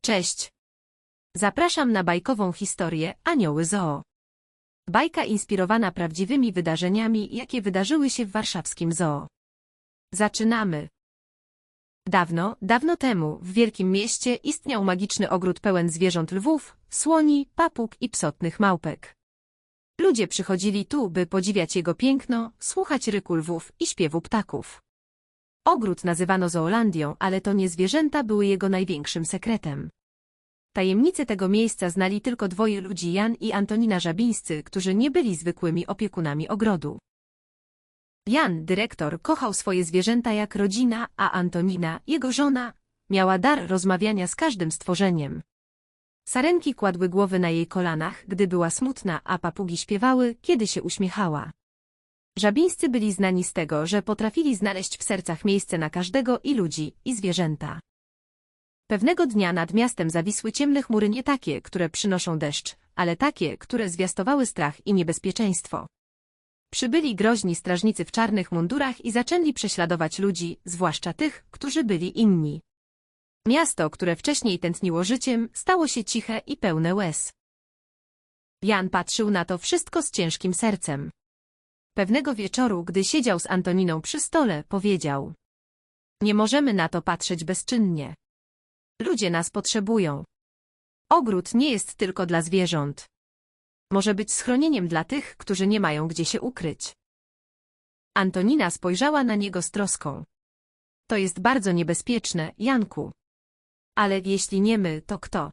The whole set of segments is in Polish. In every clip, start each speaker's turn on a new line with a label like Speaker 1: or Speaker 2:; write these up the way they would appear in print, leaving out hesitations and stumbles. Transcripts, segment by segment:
Speaker 1: Cześć! Zapraszam na bajkową historię Anioły Zoo. Bajka inspirowana prawdziwymi wydarzeniami, jakie wydarzyły się w warszawskim zoo. Zaczynamy! Dawno, dawno temu w wielkim mieście istniał magiczny ogród pełen zwierząt lwów, słoni, papug i psotnych małpek. Ludzie przychodzili tu, by podziwiać jego piękno, słuchać ryku lwów i śpiewu ptaków. Ogród nazywano Zoolandią, ale to nie zwierzęta były jego największym sekretem. Tajemnice tego miejsca znali tylko dwoje ludzi, Jan i Antonina Żabińscy, którzy nie byli zwykłymi opiekunami ogrodu. Jan, dyrektor, kochał swoje zwierzęta jak rodzina, a Antonina, jego żona, miała dar rozmawiania z każdym stworzeniem. Sarenki kładły głowy na jej kolanach, gdy była smutna, a papugi śpiewały, kiedy się uśmiechała. Żabińscy byli znani z tego, że potrafili znaleźć w sercach miejsce na każdego i ludzi, i zwierzęta. Pewnego dnia nad miastem zawisły ciemne chmury, nie takie, które przynoszą deszcz, ale takie, które zwiastowały strach i niebezpieczeństwo. Przybyli groźni strażnicy w czarnych mundurach i zaczęli prześladować ludzi, zwłaszcza tych, którzy byli inni. Miasto, które wcześniej tętniło życiem, stało się ciche i pełne łez. Jan patrzył na to wszystko z ciężkim sercem. Pewnego wieczoru, gdy siedział z Antoniną przy stole, powiedział: nie możemy na to patrzeć bezczynnie. Ludzie nas potrzebują. Ogród nie jest tylko dla zwierząt. Może być schronieniem dla tych, którzy nie mają gdzie się ukryć. Antonina spojrzała na niego z troską. To jest bardzo niebezpieczne, Janku. Ale jeśli nie my, to kto?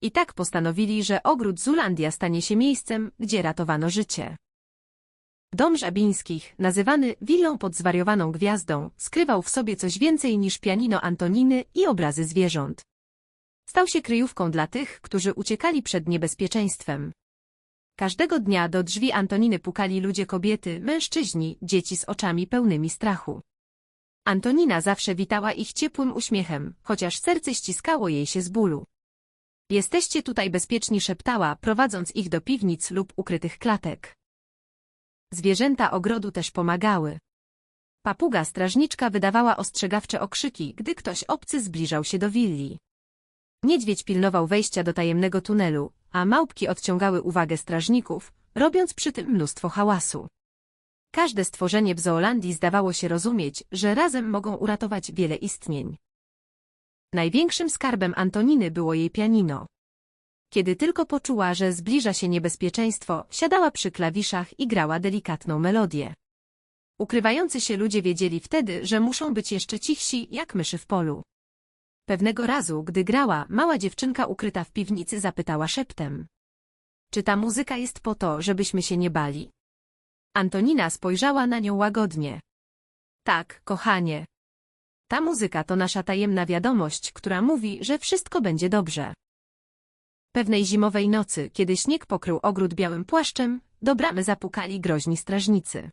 Speaker 1: I tak postanowili, że ogród Zoolandia stanie się miejscem, gdzie ratowano życie. Dom Żabińskich, nazywany willą pod zwariowaną gwiazdą, skrywał w sobie coś więcej niż pianino Antoniny i obrazy zwierząt. Stał się kryjówką dla tych, którzy uciekali przed niebezpieczeństwem. Każdego dnia do drzwi Antoniny pukali ludzie, kobiety, mężczyźni, dzieci z oczami pełnymi strachu. Antonina zawsze witała ich ciepłym uśmiechem, chociaż serce ściskało jej się z bólu. Jesteście tutaj bezpieczni, szeptała, prowadząc ich do piwnic lub ukrytych klatek. Zwierzęta ogrodu też pomagały. Papuga strażniczka wydawała ostrzegawcze okrzyki, gdy ktoś obcy zbliżał się do willi. Niedźwiedź pilnował wejścia do tajemnego tunelu, a małpki odciągały uwagę strażników, robiąc przy tym mnóstwo hałasu. Każde stworzenie w Zoolandii zdawało się rozumieć, że razem mogą uratować wiele istnień. Największym skarbem Antoniny było jej pianino. Kiedy tylko poczuła, że zbliża się niebezpieczeństwo, siadała przy klawiszach i grała delikatną melodię. Ukrywający się ludzie wiedzieli wtedy, że muszą być jeszcze cichsi, jak myszy w polu. Pewnego razu, gdy grała, mała dziewczynka ukryta w piwnicy zapytała szeptem: czy ta muzyka jest po to, żebyśmy się nie bali? Antonina spojrzała na nią łagodnie. Tak, kochanie. Ta muzyka to nasza tajemna wiadomość, która mówi, że wszystko będzie dobrze. Pewnej zimowej nocy, kiedy śnieg pokrył ogród białym płaszczem, do bramy zapukali groźni strażnicy.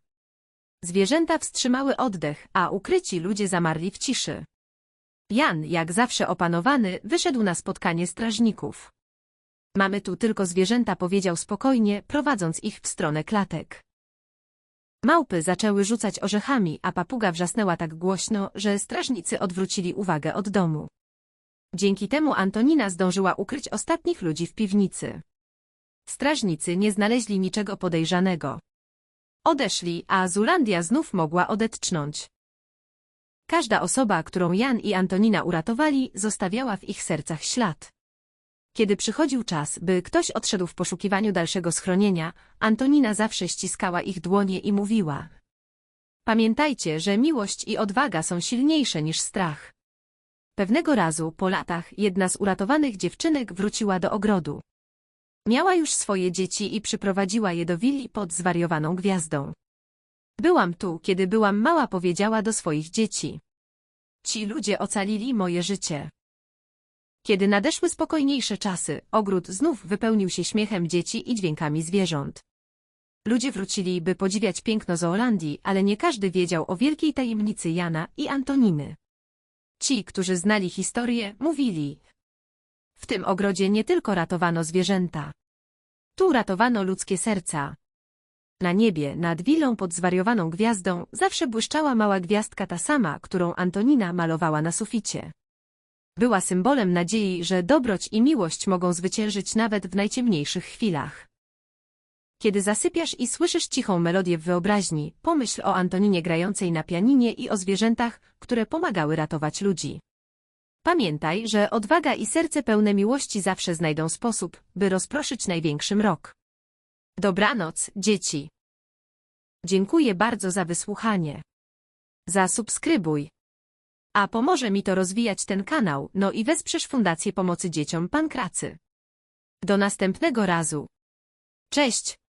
Speaker 1: Zwierzęta wstrzymały oddech, a ukryci ludzie zamarli w ciszy. Jan, jak zawsze opanowany, wyszedł na spotkanie strażników. Mamy tu tylko zwierzęta, powiedział spokojnie, prowadząc ich w stronę klatek. Małpy zaczęły rzucać orzechami, a papuga wrzasnęła tak głośno, że strażnicy odwrócili uwagę od domu. Dzięki temu Antonina zdążyła ukryć ostatnich ludzi w piwnicy. Strażnicy nie znaleźli niczego podejrzanego. Odeszli, a Zoolandia znów mogła odetchnąć. Każda osoba, którą Jan i Antonina uratowali, zostawiała w ich sercach ślad. Kiedy przychodził czas, by ktoś odszedł w poszukiwaniu dalszego schronienia, Antonina zawsze ściskała ich dłonie i mówiła: pamiętajcie, że miłość i odwaga są silniejsze niż strach. Pewnego razu, po latach, jedna z uratowanych dziewczynek wróciła do ogrodu. Miała już swoje dzieci i przyprowadziła je do willi pod zwariowaną gwiazdą. Byłam tu, kiedy byłam mała, powiedziała do swoich dzieci. Ci ludzie ocalili moje życie. Kiedy nadeszły spokojniejsze czasy, ogród znów wypełnił się śmiechem dzieci i dźwiękami zwierząt. Ludzie wrócili, by podziwiać piękno Zoolandii, ale nie każdy wiedział o wielkiej tajemnicy Jana i Antoniny. Ci, którzy znali historię, mówili: w tym ogrodzie nie tylko ratowano zwierzęta. Tu ratowano ludzkie serca. Na niebie, nad willą pod zwariowaną gwiazdą, zawsze błyszczała mała gwiazdka, ta sama, którą Antonina malowała na suficie. Była symbolem nadziei, że dobroć i miłość mogą zwyciężyć nawet w najciemniejszych chwilach. Kiedy zasypiasz i słyszysz cichą melodię w wyobraźni, pomyśl o Antoninie grającej na pianinie i o zwierzętach, które pomagały ratować ludzi. Pamiętaj, że odwaga i serce pełne miłości zawsze znajdą sposób, by rozproszyć największy mrok. Dobranoc, dzieci. Dziękuję bardzo za wysłuchanie. Zasubskrybuj. A pomoże mi to rozwijać ten kanał, no i wesprzesz Fundację Pomocy Dzieciom Pankracy. Do następnego razu. Cześć!